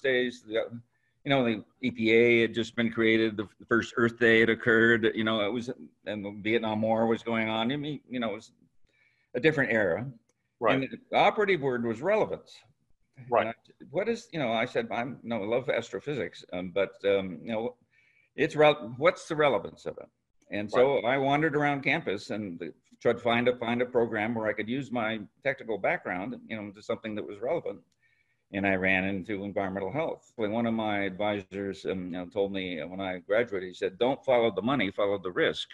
days, you know, the EPA had just been created. The first Earth Day had occurred. You know, it was, and the Vietnam War was going on. I mean, you know, it was a different era. Right. And the operative word was relevance. Right. What is, you know, I said, I love astrophysics, but, you know, what's the relevance of it? And so I wandered around campus and tried to find a program where I could use my technical background, you know, to something that was relevant. And I ran into environmental health. One of my advisors you know, told me when I graduated, he said, don't follow the money, follow the risk.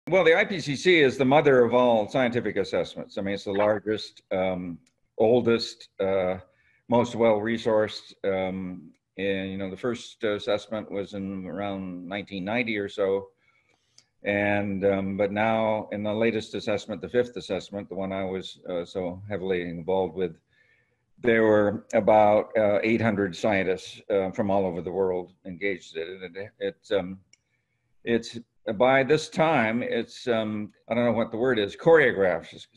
Well, the IPCC is the mother of all scientific assessments. I mean, it's the largest, oldest, most well-resourced. And, you know, the first assessment was in around 1990 or so. And, but now in the latest assessment, the fifth assessment, the one I was so heavily involved with, there were about 800 scientists from all over the world engaged in it. It's by this time, it's, I don't know what the word is, choreographed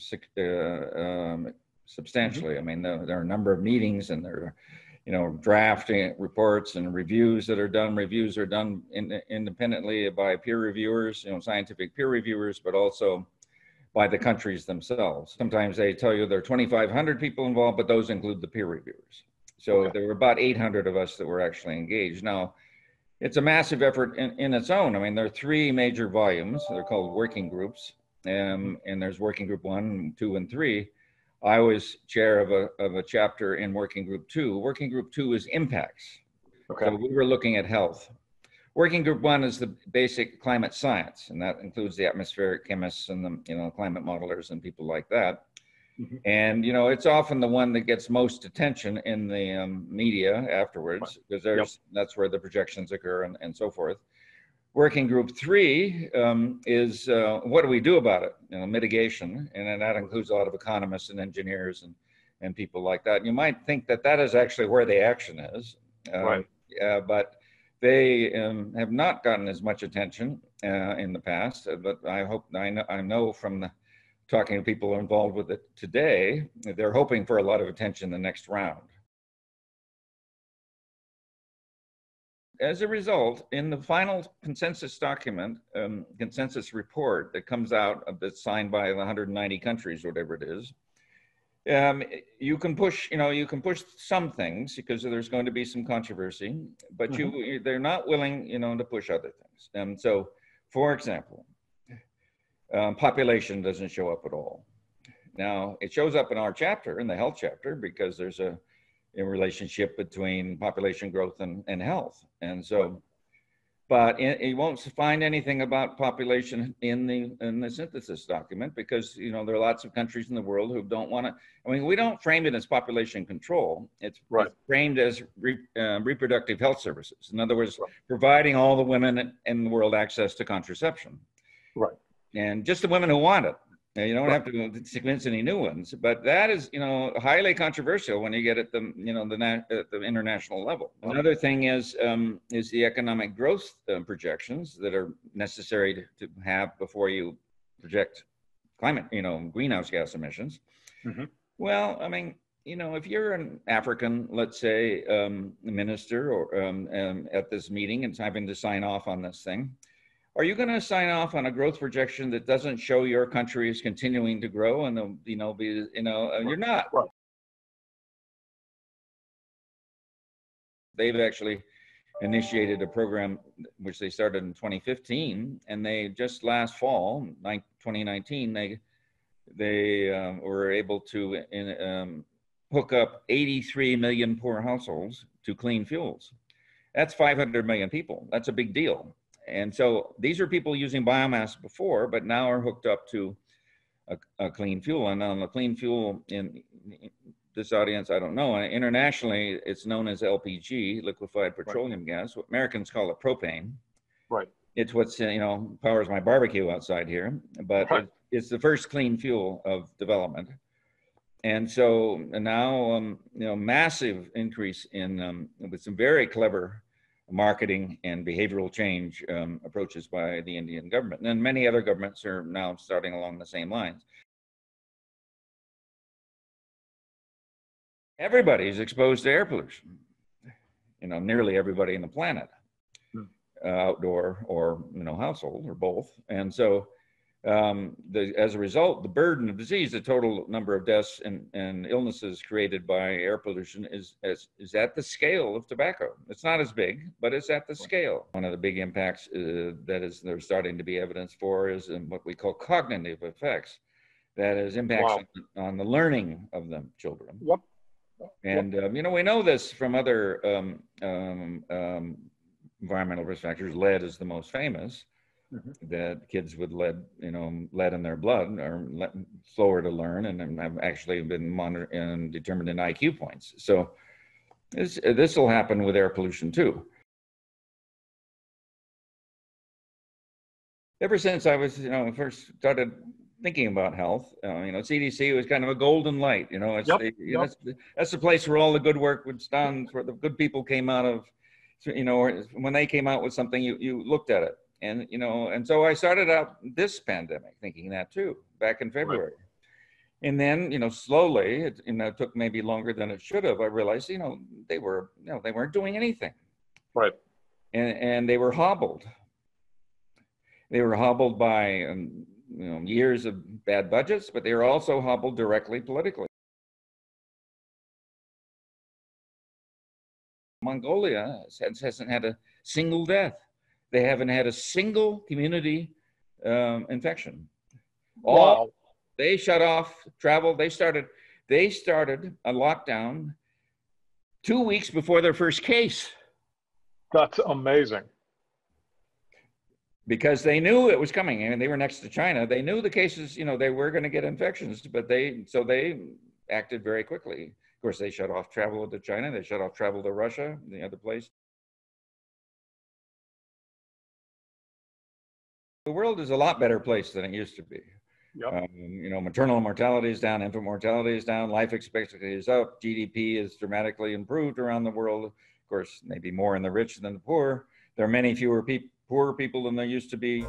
substantially. I mean, there are a number of meetings and there are, you know, drafting reports and reviews that are done. Reviews are done independently by peer reviewers, you know, scientific peer reviewers, but also by the countries themselves. Sometimes they tell you there are 2,500 people involved, but those include the peer reviewers. So there were about 800 of us that were actually engaged. Now, it's a massive effort in its own. I mean, there are 3 major volumes. They're called working groups, and there's working group 1, 2, and 3. I was chair of a chapter in working group 2. Working group 2 is impacts. Okay. So we were looking at health. Working group 1 is the basic climate science, and that includes the atmospheric chemists and the, you know, climate modelers and people like that. And, you know, it's often the one that gets most attention in the media afterwards, because that's where the projections occur and so forth. Working group 3 is what do we do about it? You know, mitigation, and that includes a lot of economists and engineers and people like that. You might think that that is actually where the action is, but they have not gotten as much attention in the past. But I know from the talking to people involved with it today, they're hoping for a lot of attention the next round. As a result, in the final consensus document, consensus report that comes out, that's signed by the 190 countries, whatever it is, you can push, you know, you can push some things because there's going to be some controversy, but they're not willing, you know, to push other things. So, for example, population doesn't show up at all. Now, it shows up in our chapter, in the health chapter, because there's a relationship between population growth and health. And so, but you won't find anything about population in the synthesis document, because, you know, there are lots of countries in the world who don't want to, I mean, we don't frame it as population control. It's framed as reproductive health services. In other words, providing all the women in the world access to contraception. And just the women who want it. You don't have to convince any new ones, but that is, you know, highly controversial when you get at the, you know, at the international level. Another thing is the economic growth projections that are necessary to have before you project climate, you know, greenhouse gas emissions. Well, I mean, you know, if you're an African, let's say, minister or at this meeting and having to sign off on this thing, are you going to sign off on a growth projection that doesn't show your country is continuing to grow and, you know, you're not. They've actually initiated a program which they started in 2015, and they just last fall, 2019, they were able to hook up 83 million poor households to clean fuels. That's 500 million people. That's a big deal. And so these are people using biomass before, but now are hooked up to a clean fuel. And on the clean fuel in this audience, I don't know, internationally, it's known as LPG, liquefied petroleum gas. What Americans call it propane. It's what's, you know, powers my barbecue outside here, but it's the first clean fuel of development. And so now, you know, massive increase in, with some very clever marketing and behavioral change approaches by the Indian government. And many other governments are now starting along the same lines. everybody's exposed to air pollution. You know, nearly everybody on the planet, outdoor or, you know, household or both. And so as a result, the burden of disease, the total number of deaths and illnesses created by air pollution is at the scale of tobacco. It's not as big, but it's at the scale. One of the big impacts there's starting to be evidence for is what we call cognitive effects. That is impacts on the learning of the children. Yep. And, you know, we know this from other environmental risk factors. Lead is the most famous. That kids with lead, you know, lead in their blood are slower to learn and have actually been monitored and determined in IQ points. So this will happen with air pollution too. Ever since I was, you know, first started thinking about health, you know, CDC was kind of a golden light, you know, that's the place where all the good work was done, where the good people came out of, you know, when they came out with something, you looked at it. And, you know, and so I started out this pandemic thinking that too, back in February. Right. And then, you know, slowly, it took maybe longer than it should have. I realized, you know, they weren't doing anything. Right. And they were hobbled. They were hobbled by, you know, years of bad budgets, but they were also hobbled directly politically. Mongolia hasn't had a single death. They haven't had a single community infection. Wow. They shut off travel. They started a lockdown 2 weeks before their first case. That's amazing. Because they knew it was coming, and they were next to China. They knew the cases, you know, they were going to get infections, but they acted very quickly. Of course, they shut off travel to China. They shut off travel to Russia, the other place. The world is a lot better place than it used to be. Yep. You know, maternal mortality is down, infant mortality is down, life expectancy is up, GDP is dramatically improved around the world. Of course, maybe more in the rich than the poor. There are many fewer poor people than there used to be.